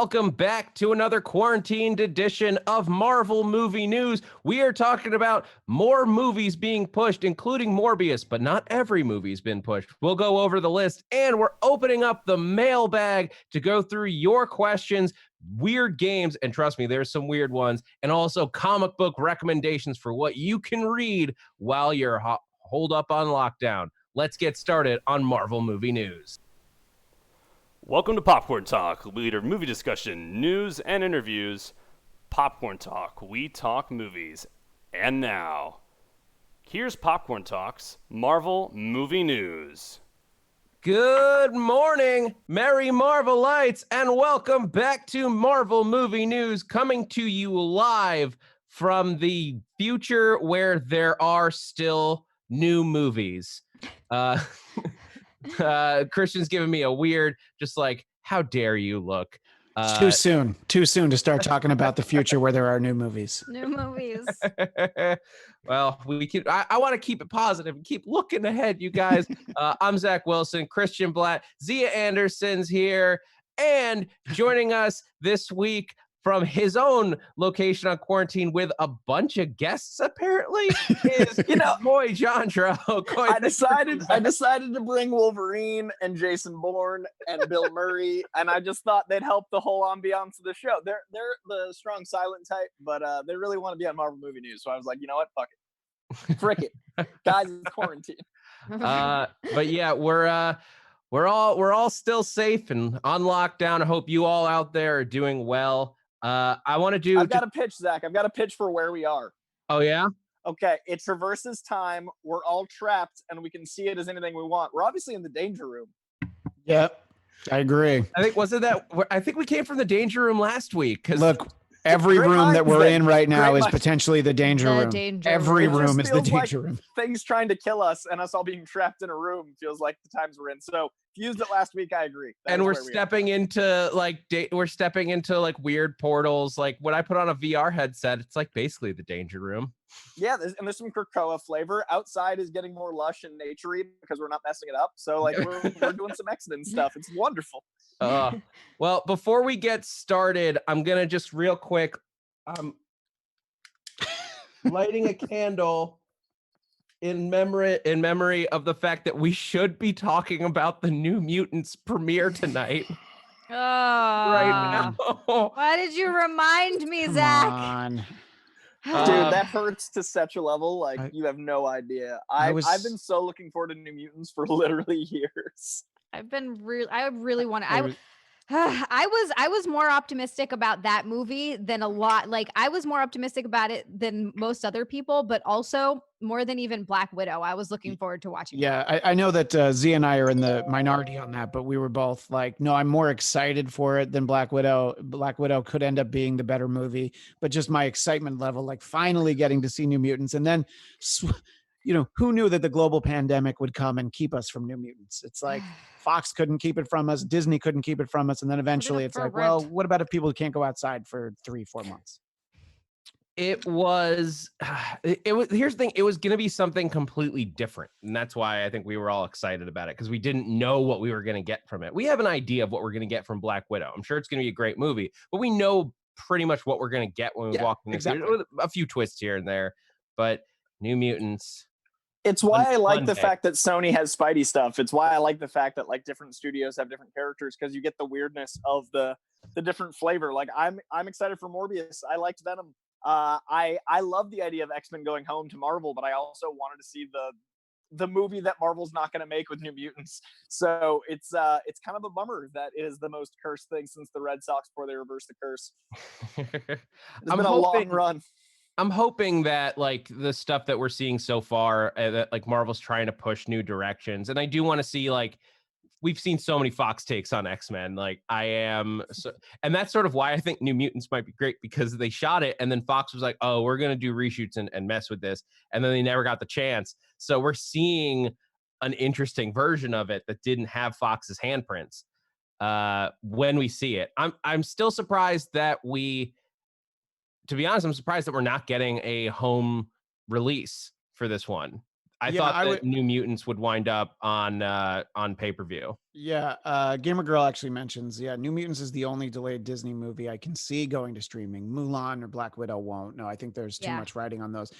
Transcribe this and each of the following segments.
Welcome back to another quarantined edition of Marvel Movie News. We are talking about more movies being pushed, including Morbius, but not every movie's been pushed. We'll go over the list, and we're opening up the mailbag to go through your questions, weird games, and trust me, there's some weird ones, and also comic book recommendations for what you can read while you're holed up on lockdown. Let's get started on Marvel Movie News. Welcome to Popcorn Talk, leader of movie discussion, news, and interviews. Popcorn Talk, we talk movies. And now, here's Popcorn Talk's Marvel Movie News. Good morning, Merry Marvelites, and welcome back to Marvel Movie News, coming to you live from the future where there are still new movies. Christian's giving me a weird, just like, how dare you look. Too soon to start talking about the future where there are new movies. Well, I want to keep it positive and keep looking ahead, you guys. I'm Zach Wilson, Christian Bladt, Xia Anderson's here, and joining us this week from his own location on quarantine with a bunch of guests, apparently, is boy Jandro. I decided to bring Wolverine and Jason Bourne and Bill Murray, and I just thought they'd help the whole ambiance of the show. They're the strong silent type, but they really want to be on Marvel Movie News, so I was like, you know what, fuck it, frick it, guys, it's quarantine. But yeah, we're all still safe and on lockdown. I hope you all out there are doing well. I've got a pitch, Zach. I've got a pitch for where we are. Oh, yeah? Okay, it traverses time. We're all trapped, and we can see it as anything we want. We're obviously in the danger room. Yep, I agree. I think we came from the danger room last week. Look, every room that we're in right now is potentially the danger room. Every room is the danger room. Things trying to kill us and us all being trapped in a room feels like the times we're in. So if you used it last week, I agree. And we're stepping into weird portals. Like when I put on a VR headset, it's like basically the danger room. Yeah, there's some Krakoa flavor. Outside is getting more lush and naturey because we're not messing it up. So like we're doing some X-Men stuff. It's wonderful. Well, before we get started, I'm gonna just real quick, lighting a candle in memory of the fact that we should be talking about the New Mutants premiere tonight. Oh, right now. Why did you remind me, Come Zach? on. Dude, that hurts to such a level. Like you have no idea. I've been so looking forward to New Mutants for literally years. I really want to. I was more optimistic about that movie than a lot. Like I was more optimistic about it than most other people, but also more than even Black Widow. I was looking forward to watching. Yeah, I know that Z and I are in the minority on that, but we were both like, no, I'm more excited for it than Black Widow. Black Widow could end up being the better movie, but just my excitement level, like finally getting to see New Mutants, and then, who knew that the global pandemic would come and keep us from New Mutants? It's like Fox couldn't keep it from us, Disney couldn't keep it from us, and then eventually it's like, well, what about if people can't go outside for 3-4 months? It was here's the thing, it was going to be something completely different, and that's why I think we were all excited about it, because we didn't know what we were going to get from it. We have an idea of what we're going to get from Black Widow. I'm sure it's going to be a great movie, but we know pretty much what we're going to get when we walk in. Exactly. A few twists here and there, but New Mutants. It's why I like the fact that Sony has Spidey stuff. It's why I like the fact that like different studios have different characters, because you get the weirdness of the different flavor. Like I'm excited for Morbius. I liked Venom. I love the idea of X-Men going home to Marvel, but I also wanted to see the movie that Marvel's not going to make with New Mutants. So it's kind of a bummer that it is the most cursed thing since the Red Sox before they reversed the curse. It's been a long run. I'm hoping that like the stuff that we're seeing so far, that like Marvel's trying to push new directions, and I do want to see, like, we've seen so many Fox takes on X-Men. Like and that's sort of why I think New Mutants might be great, because they shot it and then Fox was like, oh, we're gonna do reshoots and mess with this, and then they never got the chance. So we're seeing an interesting version of it that didn't have Fox's handprints when we see it. I'm still surprised that to be honest, I'm surprised that we're not getting a home release for this one. I thought that New Mutants would wind up on pay-per-view. Yeah, Gamer Girl actually mentions, New Mutants is the only delayed Disney movie I can see going to streaming. Mulan or Black Widow won't. No, I think there's too Yeah. much writing on those.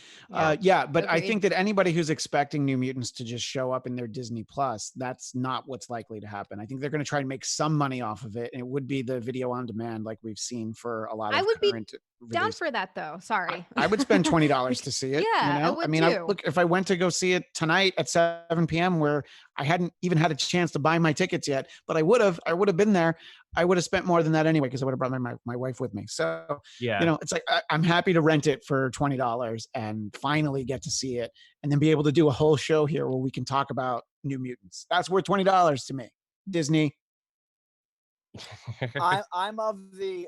Yeah. But I Agreed. think that anybody who's expecting New Mutants to just show up in their Disney Plus, that's not what's likely to happen. I think they're going to try and make some money off of it, and it would be the video on demand like we've seen for a lot I of would be current down release. for that though. Sorry. I would spend $20 to see it. Yeah, I would too. Look, if I went to go see it tonight at 7 p.m., where I hadn't even had a chance to buy my tickets yet, but I would have been there. I would have spent more than that anyway, because I would have brought my wife with me. So, Yeah. it's like I'm happy to rent it for $20 and finally get to see it, and then be able to do a whole show here where we can talk about New Mutants. That's worth $20 to me. Disney. I'm of the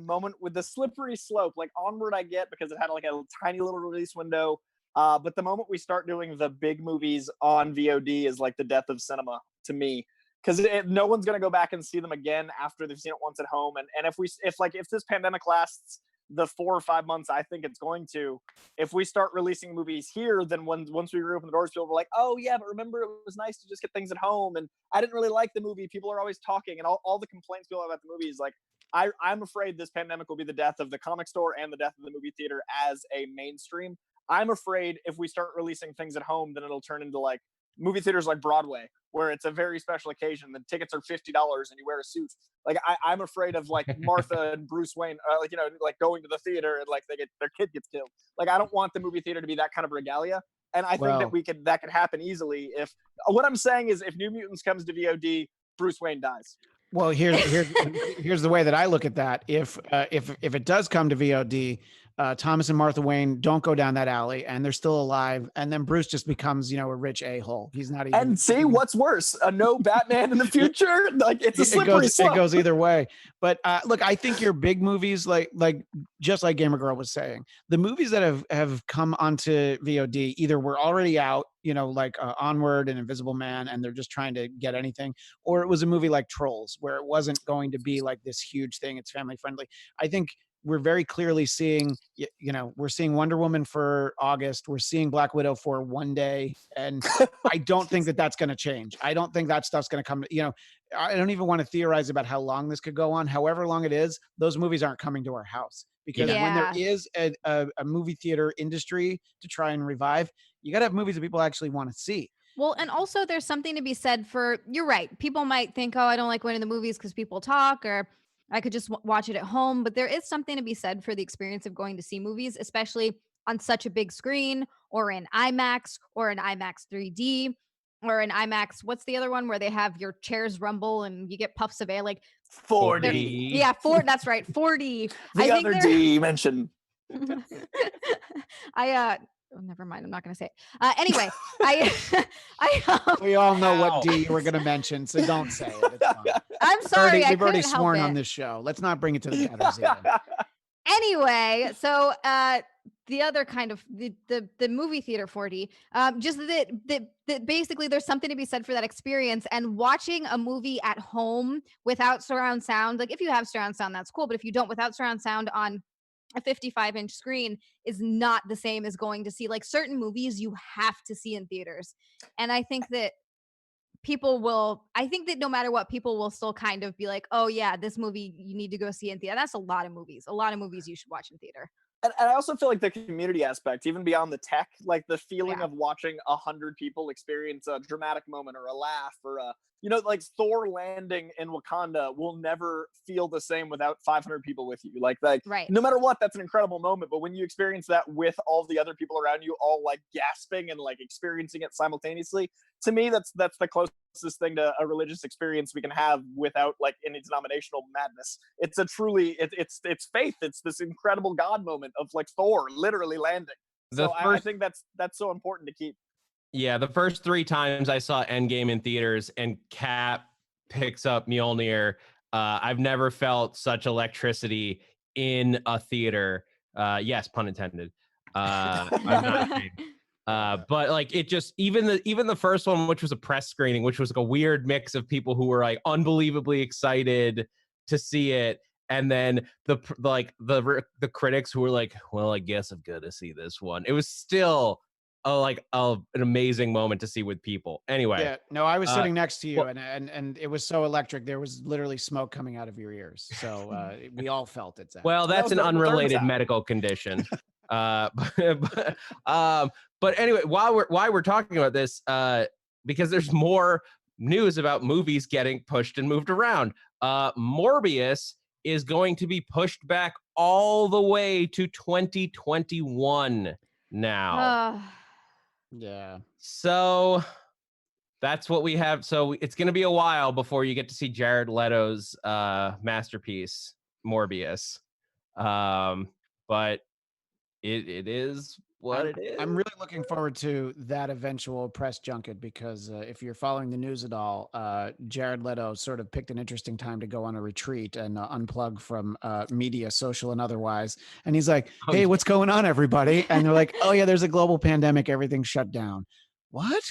moment with the slippery slope. Like Onward, I get because it had like a tiny little release window. But the moment we start doing the big movies on VOD is like the death of cinema to me, because no one's gonna go back and see them again after they've seen it once at home. And if this pandemic lasts the 4 or 5 months I think it's going to, if we start releasing movies here, then once we reopen the doors, people were like, oh yeah, but remember it was nice to just get things at home, and I didn't really like the movie. People are always talking, and all the complaints people have about the movie is like, I'm afraid this pandemic will be the death of the comic store and the death of the movie theater as a mainstream. I'm afraid if we start releasing things at home, then it'll turn into like movie theaters like Broadway, where it's a very special occasion. The tickets are $50 and you wear a suit. Like I'm afraid of like Martha and Bruce Wayne, like going to the theater and like their kid gets killed. Like I don't want the movie theater to be that kind of regalia. And I think that could happen easily if what I'm saying is if New Mutants comes to VOD, Bruce Wayne dies. Well, here's the way that I look at that. If it does come to VOD, Thomas and Martha Wayne don't go down that alley, and they're still alive, and then Bruce just becomes a rich a-hole. He's not even. And see what's worse, a no Batman in the future. Like it's a slippery slope. It goes either way. But look, I think your big movies, like just like Gamer Girl was saying, the movies that have come onto VOD either were already out, like Onward and Invisible Man, and they're just trying to get anything, or it was a movie like Trolls, where it wasn't going to be like this huge thing. It's family friendly. I think we're very clearly seeing, we're seeing Wonder Woman for August. We're seeing Black Widow for one day. And I don't think that that's going to change. I don't think that stuff's going to come, I don't even want to theorize about how long this could go on. However long it is, those movies aren't coming to our house, because when there is a movie theater industry to try and revive, you got to have movies that people actually want to see. Well, and also there's something to be said for, you're right. People might think, oh, I don't like going to the movies because people talk, or I could just watch it at home. But there is something to be said for the experience of going to see movies, especially on such a big screen, or in IMAX, or in IMAX 3D, or in IMAX. What's the other one where they have your chairs rumble and you get puffs of air? Like 4D. Yeah, that's right. 4D. The other D you mentioned. Oh, never mind. I'm not going to say it. Anyway, we all know what D you were going to mention, so don't say it. It's fine. I'm sorry. We've already sworn on this show. Let's not bring it to the gutters either. Anyway, so the other kind of the movie theater 4D, just that basically there's something to be said for that experience, and watching a movie at home without surround sound. Like if you have surround sound, that's cool, but if you don't, without surround sound on a 55-inch screen is not the same as going to see like certain movies you have to see in theaters. And I think that no matter what, people will still kind of be like, oh yeah, this movie you need to go see in theater. That's a lot of movies you should watch in theater. And I also feel like the community aspect, even beyond the tech, like the feeling of watching 100 people experience a dramatic moment or a laugh or like Thor landing in Wakanda will never feel the same without 500 people with you. Like right. No matter what, that's an incredible moment. But when you experience that with all the other people around you, all like gasping and like experiencing it simultaneously, to me, that's the closest thing to a religious experience we can have without like any denominational madness. It's a truly, it's faith. It's this incredible God moment of like Thor literally landing. So I think that's so important to keep. Yeah, the first 3 times I saw Endgame in theaters and Cap picks up Mjolnir, I've never felt such electricity in a theater. Yes, pun intended. I'm not ashamed. But like it just even the first one, which was a press screening, which was like a weird mix of people who were like unbelievably excited to see it, and then the critics who were like, well, I guess I've got to see this one. It was still an amazing moment to see with people. Anyway, Yeah, no, I was uh, sitting next to you, well- and it was so electric. There was literally smoke coming out of your ears. So we all felt it, Zach. well, And that that's was an the third unrelated time. medical condition. But anyway, while we're talking about this, because there's more news about movies getting pushed and moved around. Morbius is going to be pushed back all the way to 2021 now. Yeah. So that's what we have. So it's going to be a while before you get to see Jared Leto's masterpiece, Morbius. But it is what it is. I'm really looking forward to that eventual press junket because if you're following the news at all, Jared Leto sort of picked an interesting time to go on a retreat and unplug from media, social and otherwise. And he's like, Oh, "Hey, yeah. what's going on, everybody?" And they're like, "Oh yeah, there's a global pandemic. Everything's shut down." What?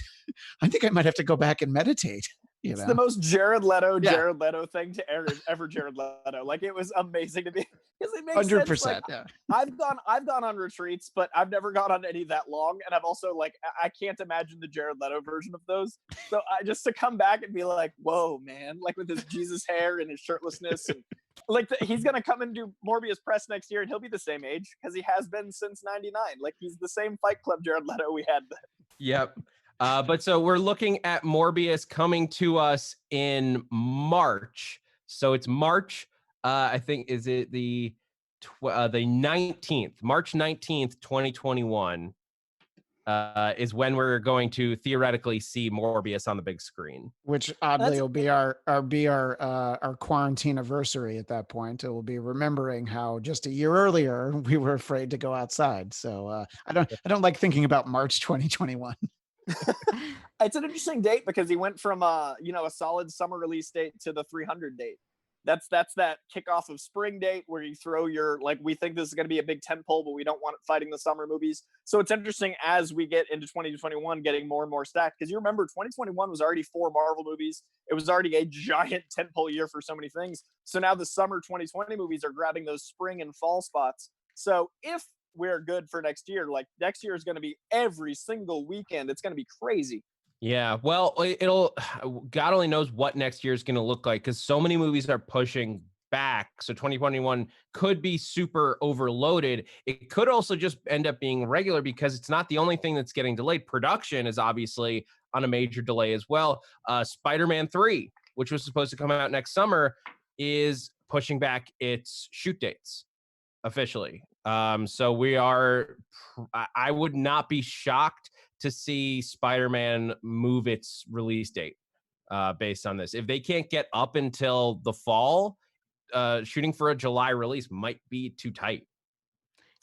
I think I might have to go back and meditate. It's the most Jared Leto thing to ever Jared Leto. Like, it was amazing to me because it makes 100%. sense. Like, Yeah. I've gone on retreats, but I've never gone on any that long, and I've also like I can't imagine the Jared Leto version of those. So I just to come back and be like, whoa, man! Like with his Jesus hair and his shirtlessness, and like he's gonna come and do Morbius press next year, and he'll be the same age because he has been since '99. Like he's the same Fight Club Jared Leto we had then. Yep. But so we're looking at Morbius coming to us in March. So it's March. I think is it the 19th, March 19th, 2021, is when we're going to theoretically see Morbius on the big screen. Which oddly will be our quarantine anniversary at that point. It will be remembering how just a year earlier we were afraid to go outside. So I don't like thinking about March 2021. It's an interesting date because he went from a solid summer release date to the 300 date. That's that kickoff of spring date where you throw your, like, we think this is going to be a big tentpole, but we don't want it fighting the summer movies. So it's interesting as we get into 2021 getting more and more stacked, because you remember 2021 was already 4 Marvel movies. It was already a giant tentpole year for so many things. So now the summer 2020 movies are grabbing those spring and fall spots. So if we're good for next year, like next year is going to be every single weekend. It's going to be crazy. Yeah, well, it'll God only knows what next year is going to look like because so many movies are pushing back. So 2021 could be super overloaded. It could also just end up being regular because it's not the only thing that's getting delayed. Production is obviously on a major delay as well. Spider-Man 3, which was supposed to come out next summer, is pushing back its shoot dates officially. So we are, I would not be shocked to see Spider-Man move its release date based on this. If they can't get up until the fall, shooting for a July release might be too tight.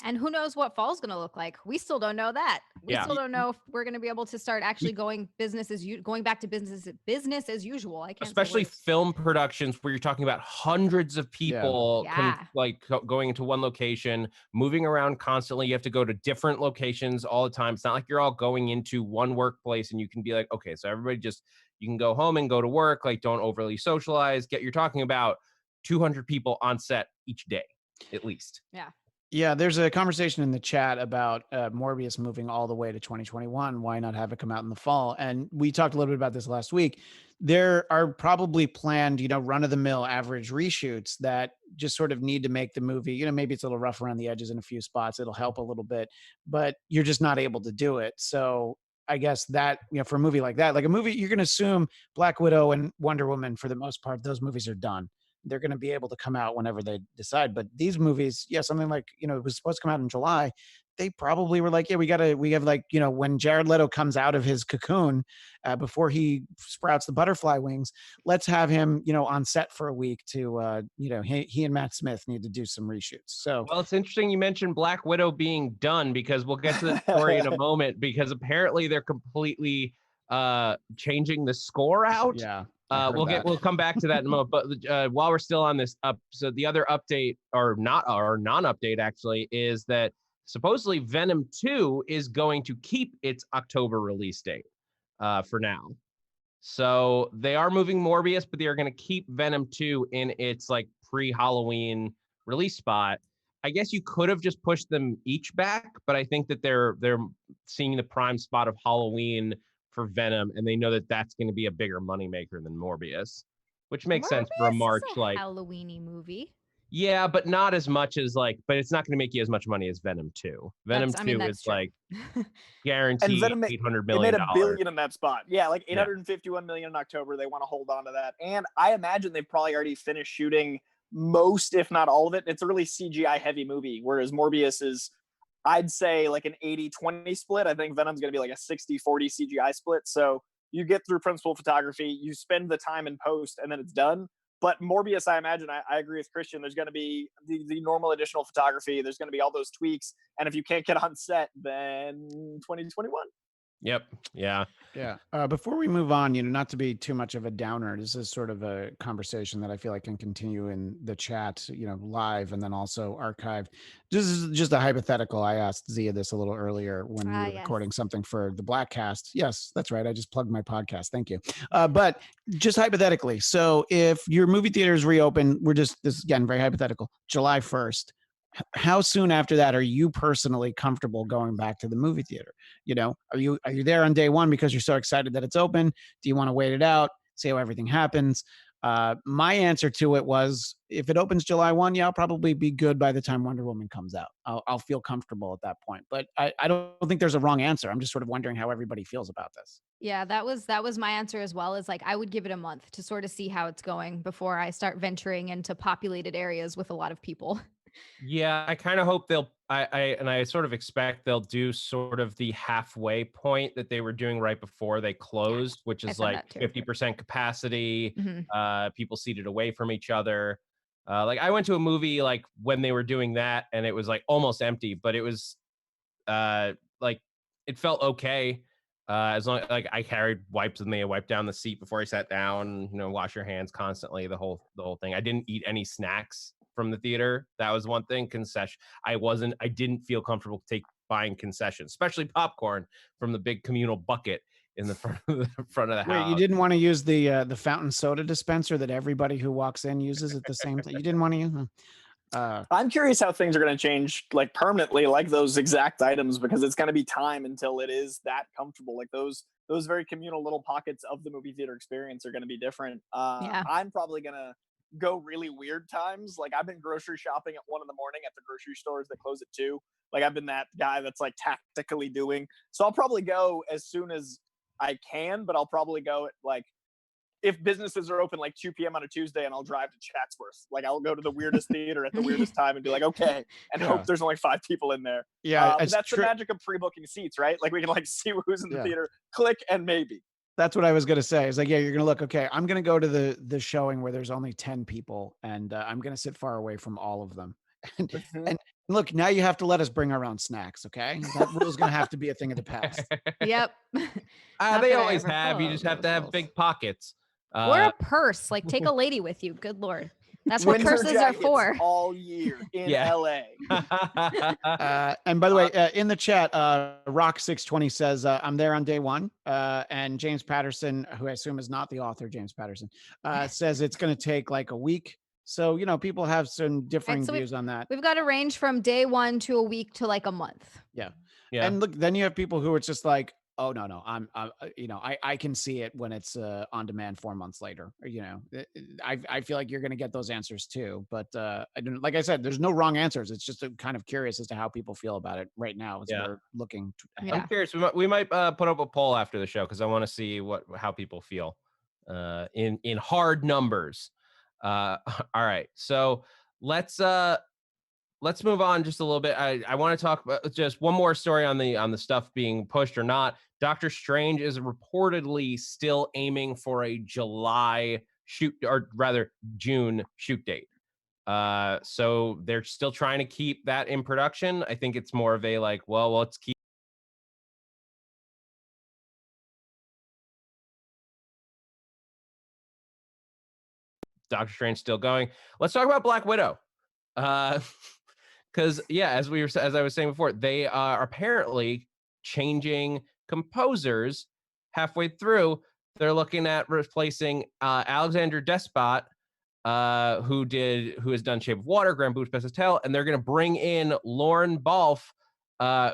And who knows what fall's going to look like? We still don't know that. We still don't know if we're going to be able to start actually going back to business as usual. I can't. Especially film productions where you're talking about hundreds of people going into one location, moving around constantly. You have to go to different locations all the time. It's not like you're all going into one workplace and you can be like, okay, so everybody you can go home and go to work. Like, don't overly socialize. You're talking about 200 people on set each day, at least. Yeah. Yeah, there's a conversation in the chat about Morbius moving all the way to 2021. Why not have it come out in the fall? And we talked a little bit about this last week. There are probably planned, run-of-the-mill average reshoots that just sort of need to make the movie, maybe it's a little rough around the edges in a few spots. It'll help a little bit, but you're just not able to do it. So I guess that, for a movie like that, like a movie, you're going to assume Black Widow and Wonder Woman, for the most part, those movies are done. They're going to be able to come out whenever they decide. But these movies, something like, it was supposed to come out in July. They probably were like, yeah, we have like, when Jared Leto comes out of his cocoon before he sprouts the butterfly wings, let's have him, on set for a week to, he and Matt Smith need to do some reshoots. So, well, it's interesting you mentioned Black Widow being done because we'll get to the story in a moment because apparently they're completely changing the score out. Yeah. We'll come back to that in a moment. But while we're still on this so the other update or non-update actually is that supposedly Venom 2 is going to keep its October release date for now. So they are moving Morbius, but they are going to keep Venom 2 in its like pre-Halloween release spot. I guess you could have just pushed them each back, but I think that they're seeing the prime spot of Halloween for Venom, and they know that that's going to be a bigger moneymaker than Morbius, which makes sense for a Morbius March is a Halloween-y movie. Yeah, but not as much as but it's not going to make you as much money as Venom 2. Venom 2 is true. And guaranteed Venom $800 it made million. $1 billion in that spot. Yeah, like 851 million in October. They want to hold on to that. And I imagine they've probably already finished shooting most, if not all of it. It's a really CGI heavy movie, whereas Morbius is, I'd say, like an 80-20 split. I think Venom's going to be like a 60-40 CGI split. So you get through principal photography, you spend the time in post, and then it's done. But Morbius, I imagine, I agree with Christian. There's going to be the normal additional photography. There's going to be all those tweaks. And if you can't get on set, then 2021. Yep. Yeah. Yeah. Before we move on, not to be too much of a downer, this is sort of a conversation that I feel like can continue in the chat, live and then also archived. This is just a hypothetical. I asked Xia this a little earlier when we were recording something for the Blackcast. Yes, that's right. I just plugged my podcast. Thank you. But just hypothetically, so if your movie theaters reopen, this is again very hypothetical, July 1st. How soon after that are you personally comfortable going back to the movie theater? Are you there on day one because you're so excited that it's open? Do you want to wait it out, see how everything happens? My answer to it was, if it opens July 1, yeah, I'll probably be good by the time Wonder Woman comes out. I'll feel comfortable at that point. But I don't think there's a wrong answer. I'm just sort of wondering how everybody feels about this. Yeah, that was my answer as well. Is like, I would give it a month to sort of see how it's going before I start venturing into populated areas with a lot of people. Yeah, I kind of hope I sort of expect they'll do sort of the halfway point that they were doing right before they closed, which is like 50% capacity, people seated away from each other. Like I went to a movie like when they were doing that, and it was like almost empty, but it was like it felt okay. As long like I carried wipes with me, I wiped down the seat before I sat down, wash your hands constantly, the whole thing. I didn't eat any snacks from the theater. That was one thing. Concession. I didn't feel comfortable buying concessions, especially popcorn from the big communal bucket in the front of the house. Wait, you didn't want to use the fountain soda dispenser that everybody who walks in uses at the same time? You didn't want to use them? I'm curious how things are going to change, like permanently, like those exact items, because it's going to be time until it is that comfortable. Like those very communal little pockets of the movie theater experience are going to be different. I'm probably going to go really weird times. Like I've been grocery shopping at 1 a.m. at the grocery stores that close at 2. Like I've been that guy that's like tactically doing. So I'll probably go as soon as I can, but I'll probably go at like, if businesses are open like 2 p.m. on a Tuesday, and I'll drive to Chatsworth. Like I'll go to the weirdest theater at the weirdest time and be like, okay, and hope there's only 5 people in there. Yeah, but that's the magic of pre-booking seats, right? Like we can like see who's in the theater, click, and maybe. That's what I was going to say. It's like, yeah, you're going to look, okay, I'm going to go to the showing where there's only 10 people, and I'm going to sit far away from all of them. And look, now you have to let us bring our own snacks, okay? That rule is going to have to be a thing of the past. Yep. They always have. You just have to have big pockets. Or a purse. Like, take a lady with you. Good Lord. That's what purses are for. All year in LA. And by the way, in the chat, Rock620 says, I'm there on day 1. And James Patterson, who I assume is not the author, James Patterson, says it's going to take like a week. So, people have some differing views on that. We've got a range from day 1 to a week to like a month. Yeah. And look, then you have people who are just like, oh no, I can see it when it's on demand 4 months later. I feel like you're going to get those answers too. But I don't, like I said, there's no wrong answers. It's just kind of curious as to how people feel about it right now as we're looking. I'm curious. We might put up a poll after the show because I want to see how people feel in hard numbers. All right, so let's move on just a little bit. I want to talk about just one more story on the stuff being pushed or not. Doctor Strange is reportedly still aiming for a July shoot, or rather June shoot date. So they're still trying to keep that in production. I think it's more of a like, well, let's keep Doctor Strange still going. Let's talk about Black Widow. Because as I was saying before, they are apparently changing composers halfway through. They're looking at replacing Alexander Despot who has done Shape of Water, Grand Budapest Hotel, and they're going to bring in Lauren Balfe,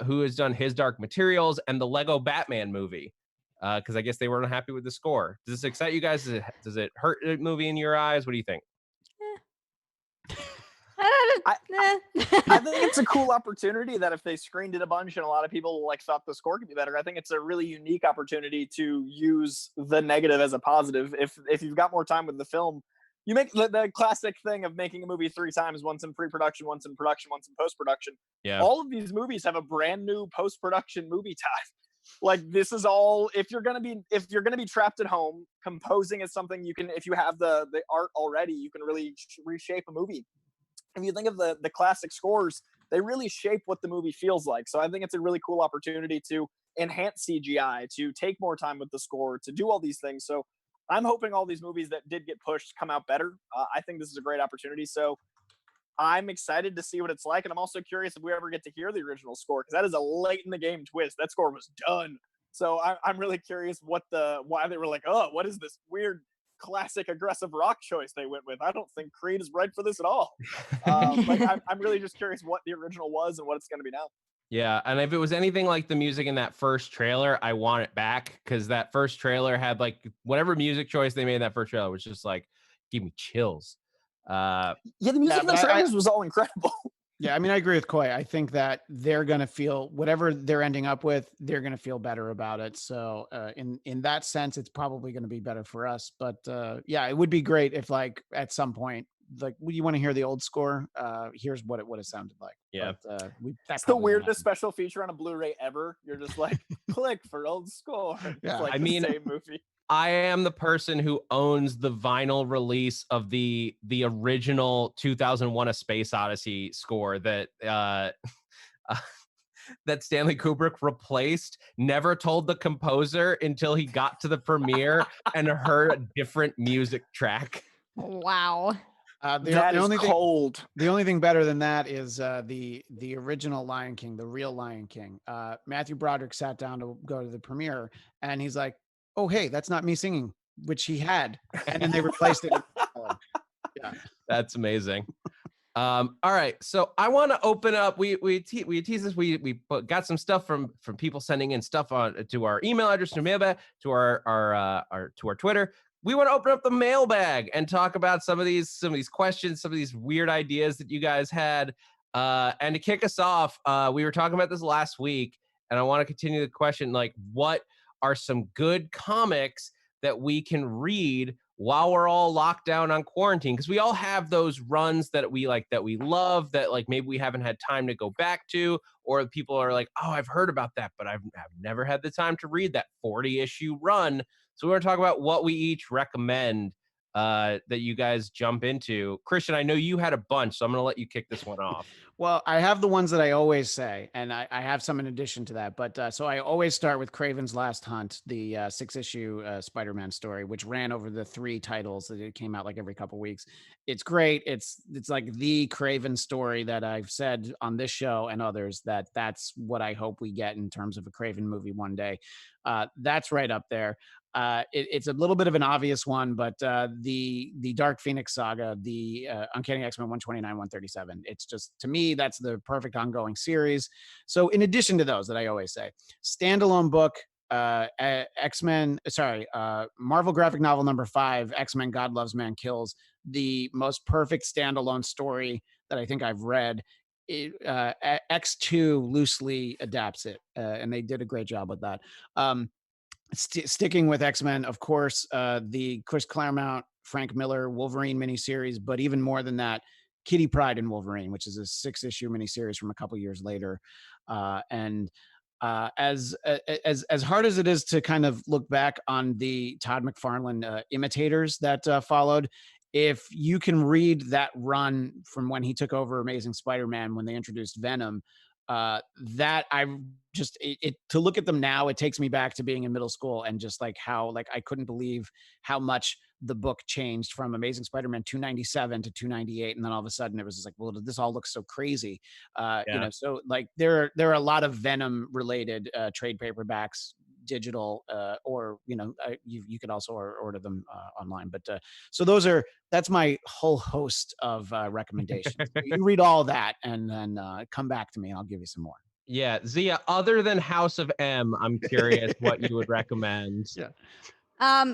who has done His Dark Materials and the Lego Batman movie. Because I guess they weren't happy with the score. Does this excite you guys? Does it hurt the movie in your eyes? What do you think? I think it's a cool opportunity that if they screened it a bunch and a lot of people like thought the score could be better, I think it's a really unique opportunity to use the negative as a positive. If you've got more time with the film, you make the classic thing of making a movie 3 times, once in pre-production, once in production, once in post-production. Yeah. All of these movies have a brand new post-production movie time. Like, this is all, if you're gonna be trapped at home, composing is something you can, if you have the art already, you can really reshape a movie. If you think of the classic scores, they really shape what the movie feels like. So I think it's a really cool opportunity to enhance CGI, to take more time with the score, to do all these things. So I'm hoping all these movies that did get pushed come out better. I think this is a great opportunity. So I'm excited to see what it's like. And I'm also curious if we ever get to hear the original score, because that is a late in the game twist. That score was done. So I'm really curious why they were like, oh, what is this weird classic aggressive rock choice they went with? I don't think Creed is right for this at all. I'm really just curious what the original was and what it's going to be now. Yeah, and if it was anything like the music in that first trailer, I want it back, because that first trailer had like whatever music choice they made in that first trailer was just like give me chills. The music in the trailers was all incredible. Yeah, I mean, I agree with Coy. I think that they're going to feel whatever they're ending up with, they're going to feel better about it. So in that sense, it's probably going to be better for us. But yeah, it would be great if like at some point, like, you want to hear the old score? Here's what it sounded like. Yeah. But, that's the weirdest special feature on a Blu-ray ever. You're just like, click for old score. Yeah. It's like the same movie. I am the person who owns the vinyl release of the original 2001: A Space Odyssey score that that Stanley Kubrick replaced. Never told the composer until he got to the premiere and heard a different music track. Wow. The only thing better than that is the original Lion King, the real Lion King. Matthew Broderick sat down to go to the premiere, and he's like, oh, hey, that's not me singing, which he had. And then they replaced it. Yeah. That's amazing. All right. So I want to open up. We teased this. We got some stuff from people sending in stuff to our email address, to mailbag, to our Twitter. We want to open up the mailbag and talk about some of these questions, some of these weird ideas that you guys had. And to kick us off, we were talking about this last week, and I want to continue the question, like, what are some good comics that we can read while we're all locked down on quarantine? Because we all have those runs that we like, that we love, that like maybe we haven't had time to go back to, or people are like, oh, I've heard about that, but I've never had the time to read that 40-issue run. So we're going to talk about what we each recommend that you guys jump into. Christian, I know you had a bunch, so I'm going to let you kick this one off. Well, I have the ones that I always say, and I have some in addition to that. But so I always start with Craven's Last Hunt, the 6-issue Spider-Man story, which ran over the 3 titles that it came out like every couple weeks. It's great. It's like the Craven story that I've said on this show and others, that's what I hope we get in terms of a Craven movie one day. That's right up there. It's a little bit of an obvious one, but the Dark Phoenix saga, the Uncanny X-Men 129, 137. It's just, to me, that's the perfect ongoing series. So in addition to those that I always say, standalone book, Marvel graphic novel number 5, X-Men God Loves Man Kills, the most perfect standalone story that I think I've read. X2 loosely adapts it, and they did a great job with that. Sticking with X-Men, of course, the Chris Claremont, Frank Miller Wolverine miniseries, but even more than that, Kitty Pryde and Wolverine, which is a 6-issue miniseries from a couple years later. As hard as it is to kind of look back on the Todd McFarlane imitators that followed, if you can read that run from when he took over Amazing Spider-Man, when they introduced Venom, that I just to look at them now, it takes me back to being in middle school and just like how like I couldn't believe how much the book changed from Amazing Spider-Man 297 to 298, and then all of a sudden it was just like, well, this all looks so crazy. You know, so like there are a lot of Venom related trade paperbacks digital, or you could also order them online. But so that's my whole host of recommendations. You read all that and then come back to me and I'll give you some more. Yeah, Xia, other than House of M, I'm curious what you would recommend. Yeah.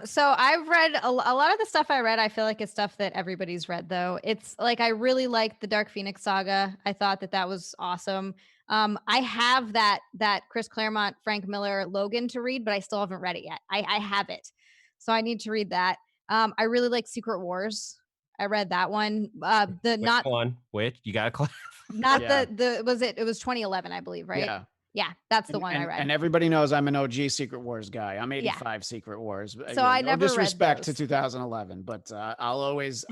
So I've read a lot of the stuff I read. I feel like it's stuff that everybody's read, though. It's like I really liked the Dark Phoenix saga. I thought that was awesome. I have that Chris Claremont, Frank Miller, Logan to read, but I still haven't read it yet. I have it, so I need to read that. I really like Secret Wars. I read that one. Which you gotta not the was it was 2011, I believe, right? Yeah, that's the one I read. And everybody knows I'm an OG Secret Wars guy. I'm 85 Secret Wars. So I never no disrespect read to 2011, but I'll always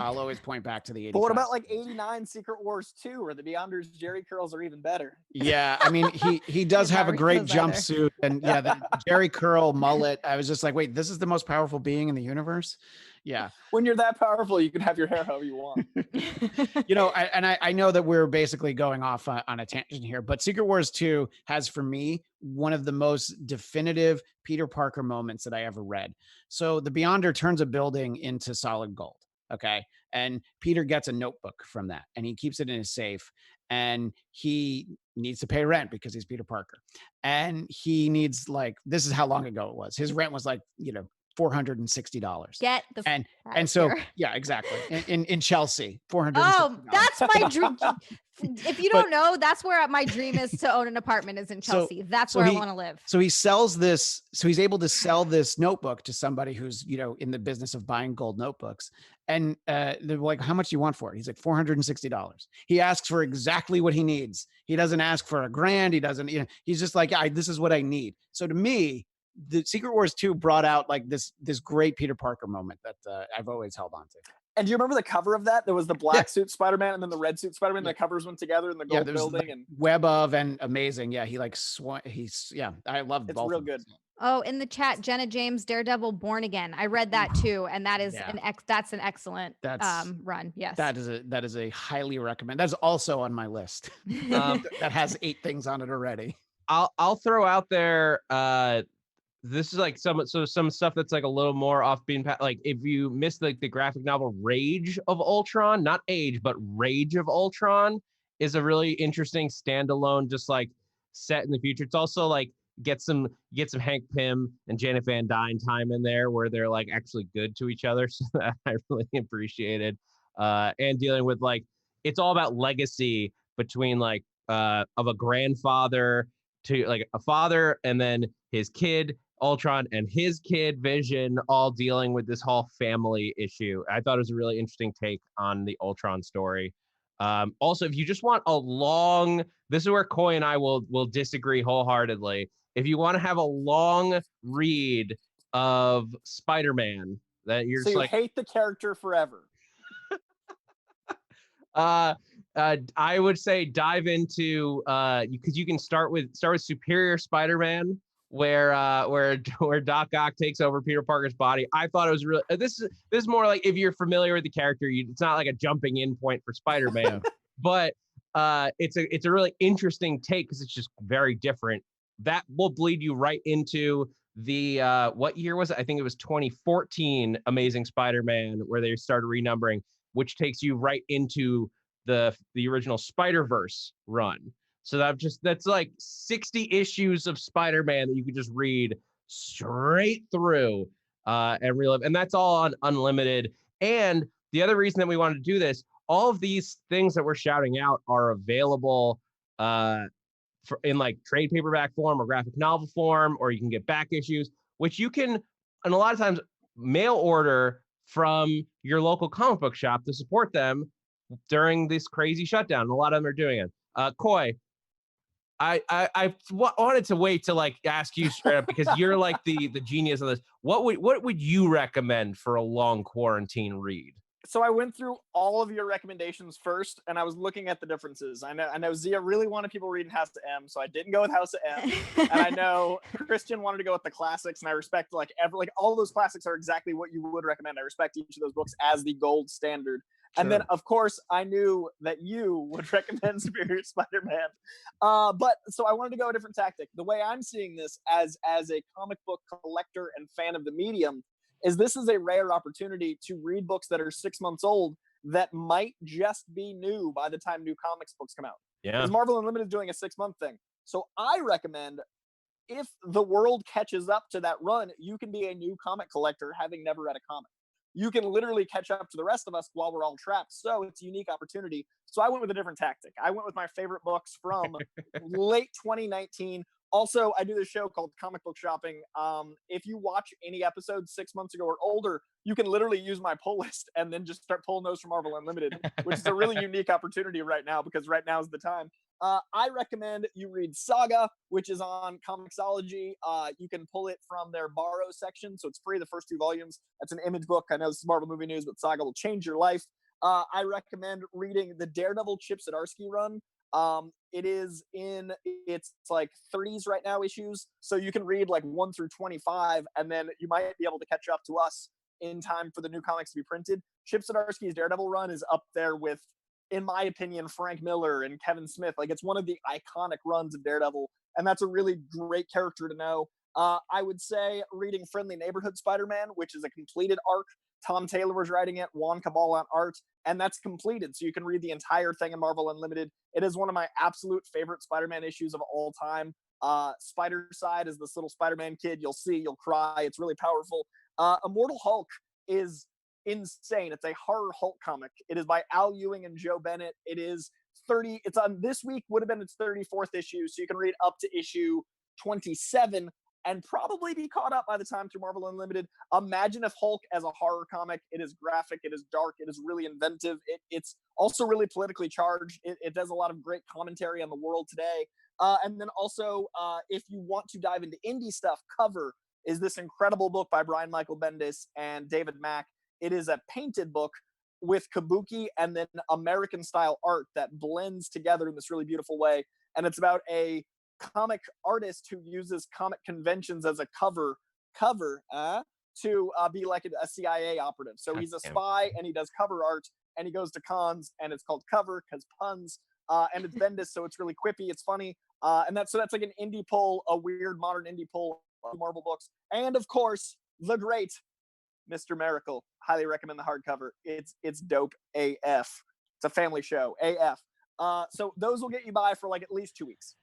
point back to the 85. But what about like 89 Secret Wars 2, where the Beyonders Jerry curls are even better? Yeah, I mean he does have a great jumpsuit, and the Jerry curl mullet. I was just like, wait, this is the most powerful being in the universe. Yeah. When you're that powerful, you can have your hair however you want. I know that we're basically going off on a tangent here, but Secret Wars 2 has for me one of the most definitive Peter Parker moments that I ever read. So the Beyonder turns a building into solid gold. Okay. And Peter gets a notebook from that and he keeps it in his safe, and he needs to pay rent because he's Peter Parker. And he needs, this is how long ago it was. His rent was $460. Get the and so here. Yeah, exactly. In Chelsea, $460. Oh, that's my dream. If you don't know, that's where my dream is, to own an apartment, is in Chelsea. That's where I want to live. So he sells this. So he's able to sell this notebook to somebody who's, in the business of buying gold notebooks. And they're like, how much do you want for it? He's like, $460. He asks for exactly what he needs. He doesn't ask for $1,000. He doesn't, he's just like, this is what I need. So to me, the Secret Wars 2 brought out this great Peter Parker moment that I've always held on to. And do you remember the cover of that? There was the black suit Spider-Man and then the red suit Spider-Man. The covers went together in the gold building and web of and amazing. Yeah, he I love both. It's real good. Oh, in the chat, Jenna James, Daredevil Born Again. I read that too, and that is that's an excellent run. Yes, that is a highly recommend. That's also on my list. That has 8 things on it already. I'll throw out there. This is some stuff that's a little more off beaten path. Like if you missed the graphic novel Rage of Ultron, not Age, but Rage of Ultron is a really interesting standalone, just set in the future. It's also get some Hank Pym and Janet Van Dyne time in there where they're actually good to each other. So that I really appreciated. And dealing with it's all about legacy between of a grandfather to a father and then his kid Ultron and his kid Vision, all dealing with this whole family issue. I thought it was a really interesting take on the Ultron story. Also, if you just want a long, this is where Coy and I will disagree wholeheartedly. If you want to have a long read of Spider-Man, that you're so you hate the character forever. I would say dive into because you can start with Superior Spider-Man, where Doc Ock takes over Peter Parker's body. I thought it was really this is more if you're familiar with the character, it's not a jumping in point for Spider-Man, but it's a really interesting take because it's just very different. That will bleed you right into the what year was it? I think it was 2014 Amazing Spider-Man, where they started renumbering, which takes you right into the original Spider-Verse run. So that's 60 issues of Spider-Man that you could just read straight through and relive. And that's all on Unlimited. And the other reason that we wanted to do this, all of these things that we're shouting out are available in trade paperback form or graphic novel form, or you can get back issues, which you can, and a lot of times, mail order from your local comic book shop to support them during this crazy shutdown. And a lot of them are doing it. Coy, I wanted to wait to ask you straight up because you're the genius of this. What would you recommend for a long quarantine read? So I went through all of your recommendations first, and I was looking at the differences. I know Xia really wanted people reading House of M, so I didn't go with House of M. And I know Christian wanted to go with the classics, and I respect all those classics are exactly what you would recommend. I respect each of those books as the gold standard. And then, Sure. of course, I knew that you would recommend Superior Spider-Man. But so I wanted to go a different tactic. The way I'm seeing this as a comic book collector and fan of the medium is this is a rare opportunity to read books that are 6 months old that might just be new by the time new comics books come out. Yeah. Because Marvel Unlimited is doing a 6-month thing. So I recommend, if the world catches up to that run, you can be a new comic collector having never read a comic. You can literally catch up to the rest of us while we're all trapped. So it's a unique opportunity. So I went with a different tactic. I went with my favorite books from late 2019. Also, I do this show called Comic Book Shopping. If you watch any episodes 6 months ago or older, you can literally use my pull list and then just start pulling those from Marvel Unlimited, which is a really unique opportunity right now, because right now is the time. I recommend you read Saga, which is on Comixology. You can pull it from their borrow section, so it's free, the first 2 volumes. That's an Image book. I know this is Marvel Movie News, but Saga will change your life. I recommend reading the Daredevil Chip Zdarsky run. It's like 30s right now issues, so you can read like 1 through 25, and then you might be able to catch up to us in time for the new comics to be printed. Chip Zdarsky's Daredevil run is up there with, in my opinion, Frank Miller and Kevin Smith. Like, it's one of the iconic runs of Daredevil, and that's a really great character to know. I would say reading Friendly Neighborhood Spider-Man, which is a completed arc. Tom Taylor was writing it, Juan Cabal on art, and that's completed. So you can read the entire thing in Marvel Unlimited. It is one of my absolute favorite Spider-Man issues of all time. Spider-Side is this little Spider-Man kid. You'll see, you'll cry. It's really powerful. Immortal Hulk is insane. It's a horror Hulk comic. It is by Al Ewing and Joe Bennett. It's on this week, would have been its 34th issue. So you can read up to issue 27 and probably be caught up by the time through Marvel Unlimited. Imagine if Hulk as a horror comic. It is graphic, it is dark, it is really inventive. It's also really politically charged. It does a lot of great commentary on the world today. And then also, if you want to dive into indie stuff, Cover is this incredible book by Brian Michael Bendis and David Mack. It is a painted book with kabuki and then American style art that blends together in this really beautiful way. And it's about a comic artist who uses comic conventions as a cover to be like a CIA operative. So he's a spy and he does cover art, and he goes to cons, and it's called Cover because puns. And it's Bendis, so it's really quippy, it's funny. And that's like an indie pull, a weird modern indie pull of Marvel books. And of course, the great Mr. Miracle. Highly recommend the hardcover. It's dope AF. It's a family show AF. So those will get you by for like at least 2 weeks.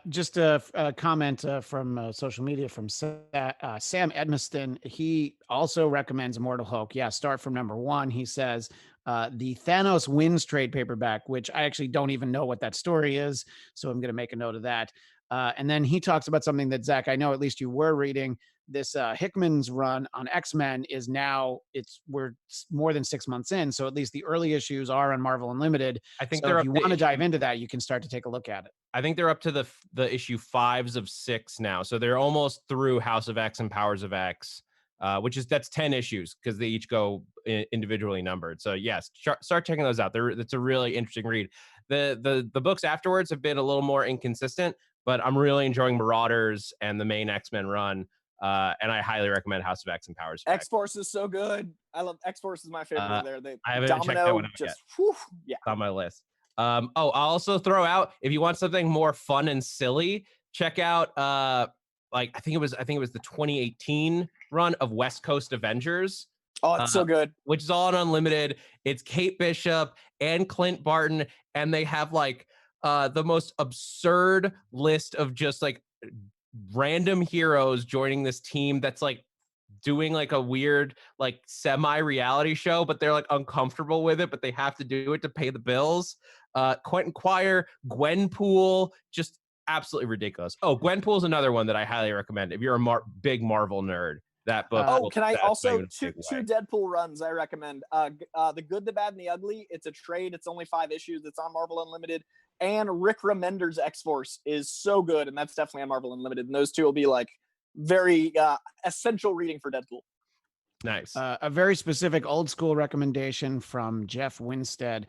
Just a comment from social media from Sam Edmiston. He also recommends Immortal Hulk. Yeah, start from number 1. He says the Thanos Wins trade paperback, which I actually don't even know what that story is, so I'm going to make a note of that. And then he talks about something that, Zach, I know at least you were reading. This Hickman's run on X-Men is now, we're more than 6 months in, so at least the early issues are on Marvel Unlimited. I think so if you want to dive into that, you can start to take a look at it. I think they're up to the issue 5s of 6 now, so they're almost through House of X and Powers of X, that's 10 issues because they each go individually numbered. So yes, start checking those out. It's a really interesting read. The books afterwards have been a little more inconsistent, but I'm really enjoying Marauders and the main X-Men run. And I highly recommend House of X and Powers of X. X-Force is so good. I love X-Force is my favorite there. I haven't checked that one out yet. Yeah. It's on my list. I'll also throw out, if you want something more fun and silly, check out I think it was the 2018 run of West Coast Avengers. Oh, it's so good. Which is all on Unlimited. It's Kate Bishop and Clint Barton, and they have like the most absurd list of just like random heroes joining this team that's like doing like a weird like semi-reality show, but they're like uncomfortable with it, but they have to do it to pay the bills. Quentin Quire, Gwenpool, just absolutely ridiculous. Oh, Gwenpool is another one that I highly recommend if you're a big Marvel nerd. That book. Can I also two Deadpool runs I recommend? The Good, the Bad, and the Ugly. It's a trade. It's only 5 issues. It's on Marvel Unlimited. And Rick Remender's X-Force is so good, and that's definitely on Marvel Unlimited. And those two will be like very essential reading for Deadpool. Nice. A very specific old school recommendation from Jeff Winstead.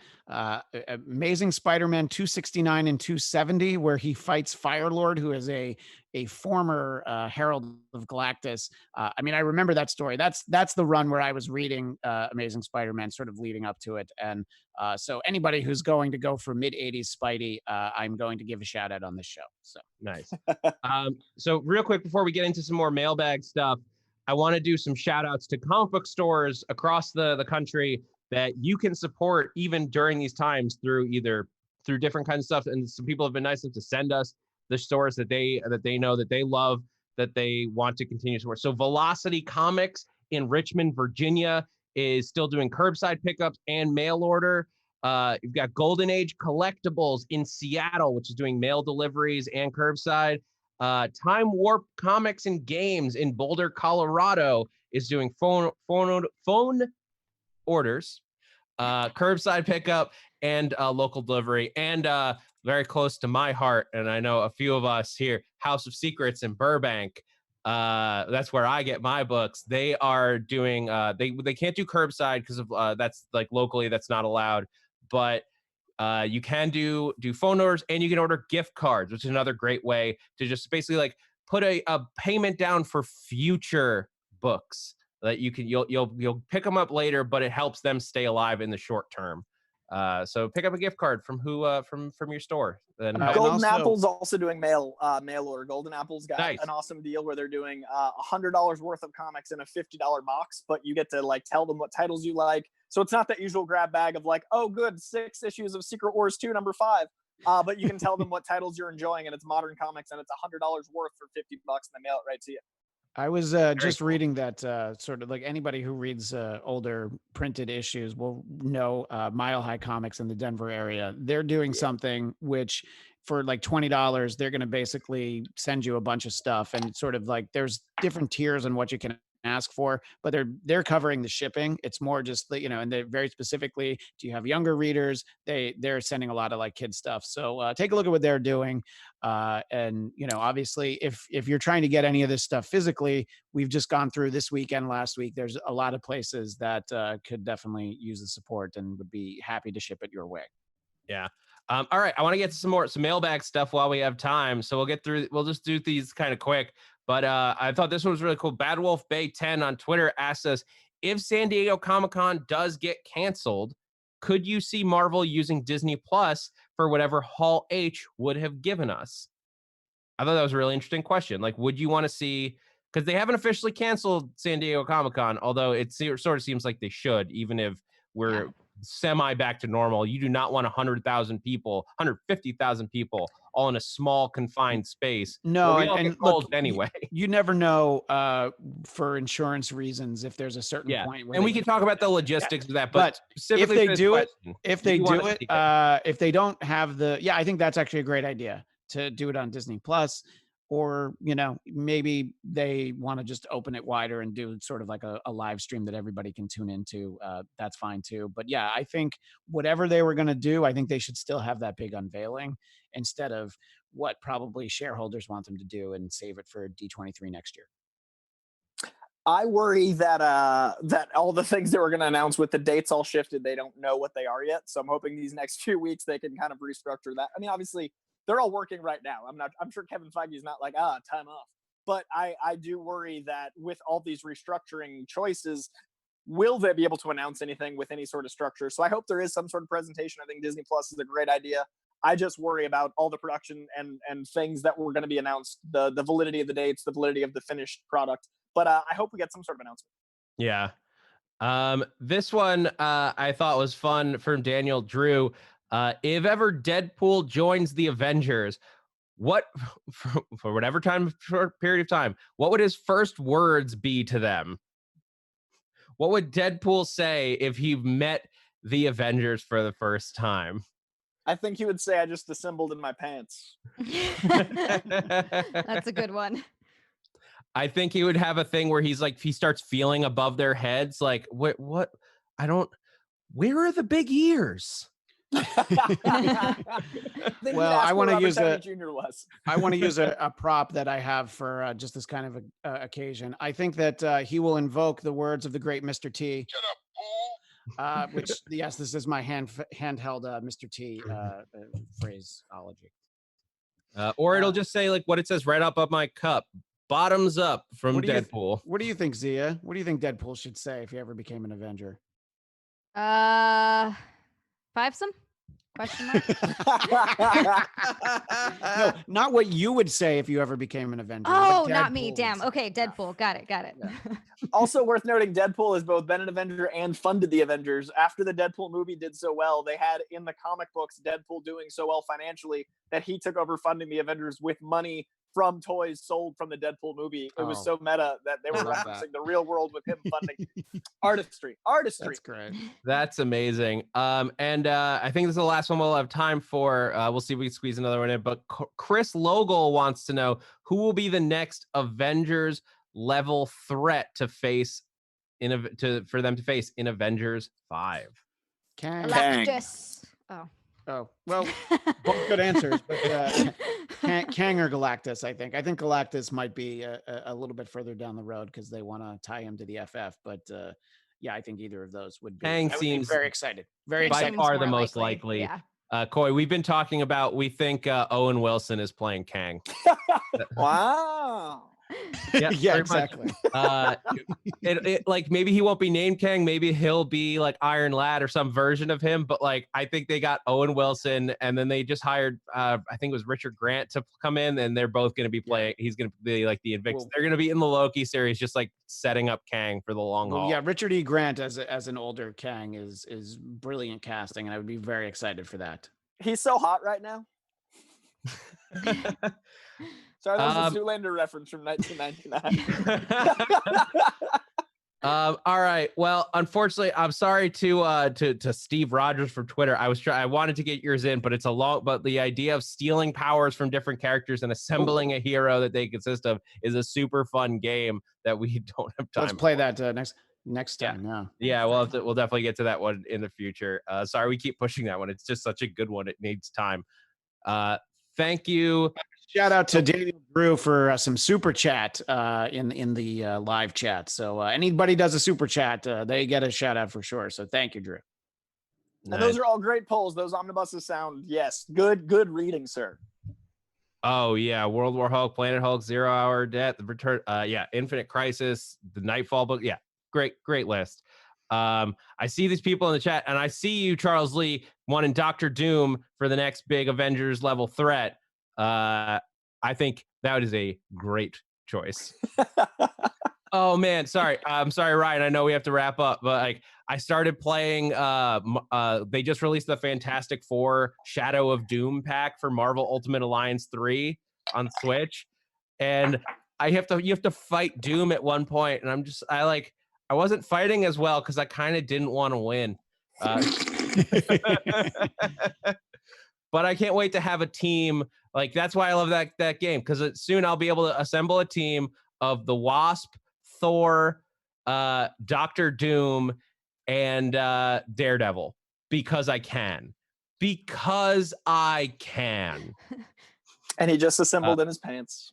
Amazing Spider-Man 269 and 270, where he fights Firelord, who is a former Herald of Galactus. I mean, I remember that story. That's the run where I was reading Amazing Spider-Man, sort of leading up to it. And so anybody who's going to go for mid-'80s Spidey, I'm going to give a shout out on this show. So nice. So real quick before we get into some more mailbag stuff, I want to do some shout outs to comic book stores across the country that you can support even during these times through different kinds of stuff. And some people have been nice enough to send us the stores that they know that they love, that they want to continue to support. So Velocity Comics in Richmond, Virginia is still doing curbside pickups and mail order. You've got Golden Age Collectibles in Seattle, which is doing mail deliveries and curbside. Time Warp Comics and Games in Boulder, Colorado is doing phone orders, curbside pickup, and local delivery. And very close to my heart, and I know a few of us here, House of Secrets in Burbank. That's where I get my books. They are doing they can't do curbside because of that's like locally that's not allowed, but you can do phone orders, and you can order gift cards, which is another great way to just basically like put a payment down for future books that you'll pick them up later, but it helps them stay alive in the short term. So pick up a gift card from from your store. Then Golden Apple's also doing mail order. Golden Apple's got an awesome deal where they're doing $100 worth of comics in a $50 box, but you get to like tell them what titles you like. So it's not that usual grab bag of like, oh, good, 6 issues of Secret Wars 2, number 5. But you can tell them what titles you're enjoying, and it's modern comics, and it's $100 worth for $50, and they mail it right to you. I was just reading that sort of like anybody who reads older printed issues will know Mile High Comics in the Denver area. They're doing something which for like $20, they're going to basically send you a bunch of stuff, and sort of like there's different tiers on what you can ask for, but they're covering the shipping. It's more just and they very specifically, do you have younger readers? They're sending a lot of like kid stuff. So take a look at what they're doing. And obviously if you're trying to get any of this stuff physically, we've just gone through this weekend, last week, there's a lot of places that could definitely use the support and would be happy to ship it your way. Yeah. All right. I want to get to some mailbag stuff while we have time. So we'll just do these kind of quick. But I thought this one was really cool. Bad Wolf Bay 10 on Twitter asked us, if San Diego Comic-Con does get canceled, could you see Marvel using Disney Plus for whatever Hall H would have given us? I thought that was a really interesting question. Like, would you want to see, because they haven't officially canceled San Diego Comic-Con, although it sort of seems like they should, even if we're semi back to normal. You do not want 100,000 people, 150,000 people all in a small confined space. No, and look, anyway, you never know for insurance reasons if there's a certain point where and we can talk about the logistics of that, but if they do it, if they don't have I think that's actually a great idea to do it on Disney Plus. Or, maybe they want to just open it wider and do sort of like a live stream that everybody can tune into. That's fine too. But yeah, I think whatever they were going to do, I think they should still have that big unveiling instead of what probably shareholders want them to do and save it for D23 next year. I worry that that all the things that we're going to announce with the dates all shifted, they don't know what they are yet. So I'm hoping these next few weeks they can kind of restructure that. I mean, obviously, they're all working right now. I'm sure Kevin Feige is not like, time off. But I do worry that with all these restructuring choices, will they be able to announce anything with any sort of structure? So I hope there is some sort of presentation. I think Disney Plus is a great idea. I just worry about all the production and things that were going to be announced, the validity of the dates, the validity of the finished product. But I hope we get some sort of announcement. Yeah. This one I thought was fun from Daniel Drew. If ever Deadpool joins the Avengers, what for whatever period of time, what would his first words be to them? What would Deadpool say if he met the Avengers for the first time? I think he would say, I just assembled in my pants. That's a good one. I think he would have a thing where he's like, he starts feeling above their heads, like, what? Where are the big ears? Well, I want to use Jr. was. I want to use a prop that I have for just this kind of occasion. I think that he will invoke the words of the great Mr. T. Shut up, fool. Which, yes, this is my handheld Mr. T phraseology. Or it'll just say like what it says right up my cup, bottoms up from What do you Deadpool. What do you think, Xia? What do you think Deadpool should say if he ever became an Avenger? Fivesome? Question mark? No, not what you would say if you ever became an Avenger. Oh, what not me. Deadpool Damn. would say. Okay, Deadpool. Got it. Yeah. Also worth noting, Deadpool has both been an Avenger and funded the Avengers. After the Deadpool movie did so well, they had in the comic books Deadpool doing so well financially that he took over funding the Avengers with money from toys sold from the Deadpool movie. It was so meta that they were referencing the real world with him funding. Artistry. That's great. That's amazing. And I think this is the last one we'll have time for. We'll see if we can squeeze another one in. But Chris Logel wants to know who will be the next Avengers level threat to face for them to face in Avengers 5. Kang. Galactus. Oh, well, both good answers, but Kang or Galactus, I think. I think Galactus might be a little bit further down the road because they want to tie him to the FF. But yeah, I think either of those would be. Kang I would seems be very excited. Very by excited. far the most likely. Yeah. Coy, we've been talking about. We think Owen Wilson is playing Kang. Wow. Yeah, Yeah, very exactly. much. Like maybe he won't be named Kang, maybe he'll be like Iron Lad or some version of him, but like I think they got Owen Wilson and then they just hired I think it was Richard Grant to come in, and they're both going to be playing. He's going to be like the Invictus. They're going to be in the Loki series, just like setting up Kang for the long haul. Yeah, Richard E. Grant as an older Kang is brilliant casting, and I would be very excited for that. He's so hot right now. Sorry, that was a Zoolander reference from 1999. All right. Well, unfortunately, I'm sorry to Steve Rogers from Twitter. I wanted to get yours in, but but the idea of stealing powers from different characters and assembling a hero that they consist of is a super fun game that we don't have time. Let's play that next time. Yeah. We'll definitely get to that one in the future. Sorry, we keep pushing that one. It's just such a good one. It needs time. Thank you. Shout out to Daniel Drew for some super chat in the live chat. So anybody does a super chat, they get a shout out for sure. So thank you, Drew. And those are all great polls. Those omnibuses sound, yes, good reading, sir. Oh yeah, World War Hulk, Planet Hulk, 0 Hour Death, the Return, Infinite Crisis, the Nightfall book. Yeah, great list. I see these people in the chat, and I see you, Charles Lee, wanting Dr. Doom for the next big Avengers level threat. I think that is a great choice. Oh man, sorry. I'm sorry, Ryan. I know we have to wrap up, but like I started playing. They just released the Fantastic Four Shadow of Doom pack for Marvel Ultimate Alliance 3 on Switch, and you have to fight Doom at one point, and I wasn't fighting as well because I kind of didn't want to win. But I can't wait to have a team. Like that's why I love that game, because soon I'll be able to assemble a team of the Wasp, Thor, Doctor Doom, and Daredevil because I can. And he just assembled in his pants.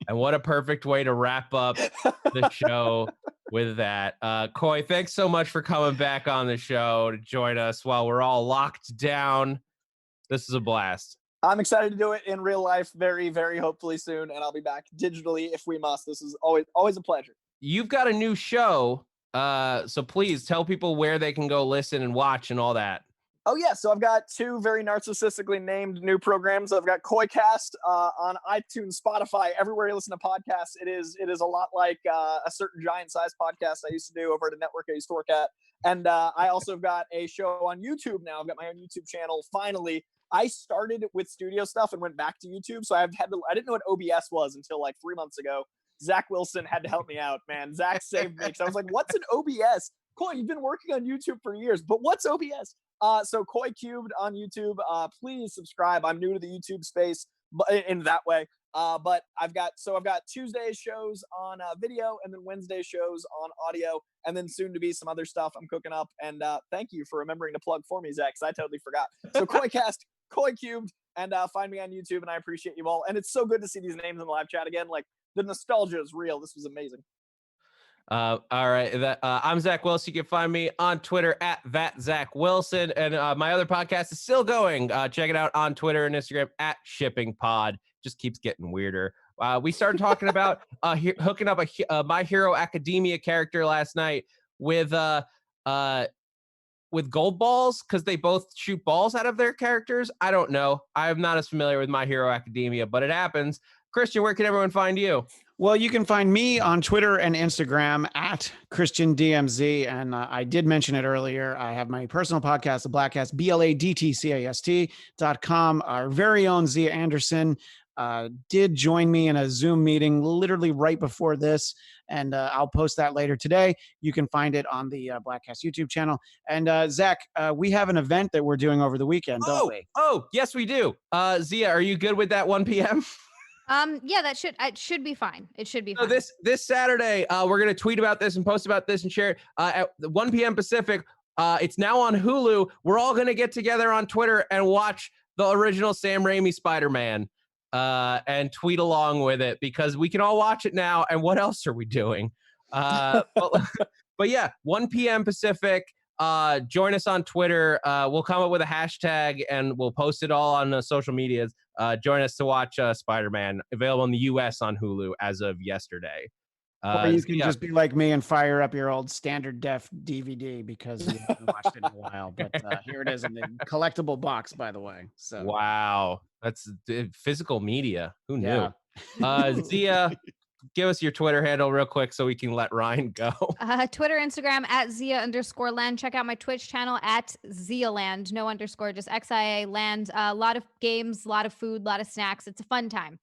And what a perfect way to wrap up the show with that. Coy, thanks so much for coming back on the show to join us while we're all locked down. This is a blast. I'm excited to do it in real life very, very hopefully soon, and I'll be back digitally if we must. This is always a pleasure. You've got a new show, so please tell people where they can go listen and watch and all that. Oh yeah, so I've got two very narcissistically named new programs. I've got KoiCast on iTunes, Spotify, everywhere you listen to podcasts. It is a lot like a certain giant-sized podcast I used to do over at a network I used to work at. And I also have got a show on YouTube now. I've got my own YouTube channel. Finally, I started with studio stuff and went back to YouTube, so I didn't know what OBS was until like 3 months ago. Zach Wilson had to help me out, man. Zach saved me because I was like, "What's an OBS?" Cool, you've been working on YouTube for years, but what's OBS? So Koi Cubed on YouTube, please subscribe. I'm new to the YouTube space. in that way. But I've got Tuesday shows on video, and then Wednesday shows on audio, and then soon to be some other stuff I'm cooking up. And thank you for remembering to plug for me, Zach, because I totally forgot. So Koicast, Koi Cubed, and find me on YouTube, and I appreciate you all. And it's so good to see these names in the live chat again. Like, the nostalgia is real. This was amazing. All right. I'm Zach Wilson. You can find me on Twitter at @ZachWilson. And my other podcast is still going. Check it out on Twitter and Instagram at ShippingPod. Just keeps getting weirder. We started talking about hooking up a My Hero Academia character last night with gold balls because they both shoot balls out of their characters. I don't know. I'm not as familiar with My Hero Academia, but it happens. Christian, where can everyone find you? Well, you can find me on Twitter and Instagram at ChristianDMZ. And I did mention it earlier. I have my personal podcast, The Blackcast, BLADTCAST.com. Our very own Xia Anderson did join me in a Zoom meeting literally right before this. And I'll post that later today. You can find it on the Blackcast YouTube channel. And Zach, we have an event that we're doing over the weekend, don't we? Oh, yes, we do. Xia, are you good with that 1 p.m.? Yeah, it should be fine. It should be fine. So this Saturday, we're going to tweet about this and post about this and share it at 1 p.m. Pacific. It's now on Hulu. We're all going to get together on Twitter and watch the original Sam Raimi Spider-Man and tweet along with it because we can all watch it now. And what else are we doing? But yeah, 1 p.m. Pacific. Join us on Twitter. We'll come up with a hashtag and we'll post it all on social medias. Join us to watch Spider-Man, available in the U.S. on Hulu as of yesterday. Or you can just be like me and fire up your old standard def DVD because you haven't watched it in a while. But here it is in the collectible box, by the way. So wow, that's physical media. Who knew? Yeah. Xia, give us your Twitter handle real quick so we can let Ryan go. Twitter, Instagram at Xia_land. Check out my Twitch channel at XiaLand. No underscore, just XIA land. A lot of games, a lot of food, a lot of snacks. It's a fun time.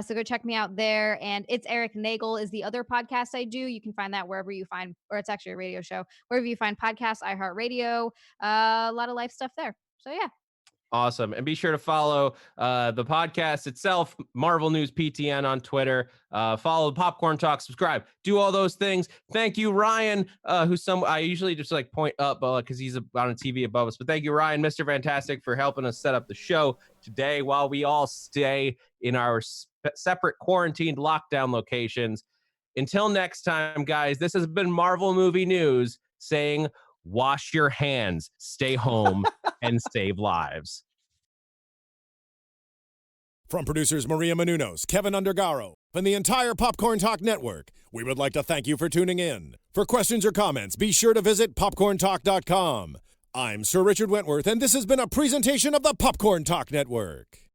So go check me out there. And It's Eric Nagel is the other podcast I do. You can find that wherever you find, or it's actually a radio show, wherever you find podcasts, iHeartRadio, a lot of life stuff there. So yeah. Awesome. And be sure to follow the podcast itself, Marvel News PTN on Twitter. Follow Popcorn Talk, subscribe, do all those things. Thank you, Ryan, I usually just like point up because he's on a TV above us. But thank you, Ryan, Mr. Fantastic, for helping us set up the show today while we all stay in our separate quarantined lockdown locations. Until next time, guys, this has been Marvel Movie News saying, wash your hands, stay home, and save lives. From producers Maria Menounos, Kevin Undergaro, and the entire Popcorn Talk Network, we would like to thank you for tuning in. For questions or comments, be sure to visit popcorntalk.com. I'm Sir Richard Wentworth, and this has been a presentation of the Popcorn Talk Network.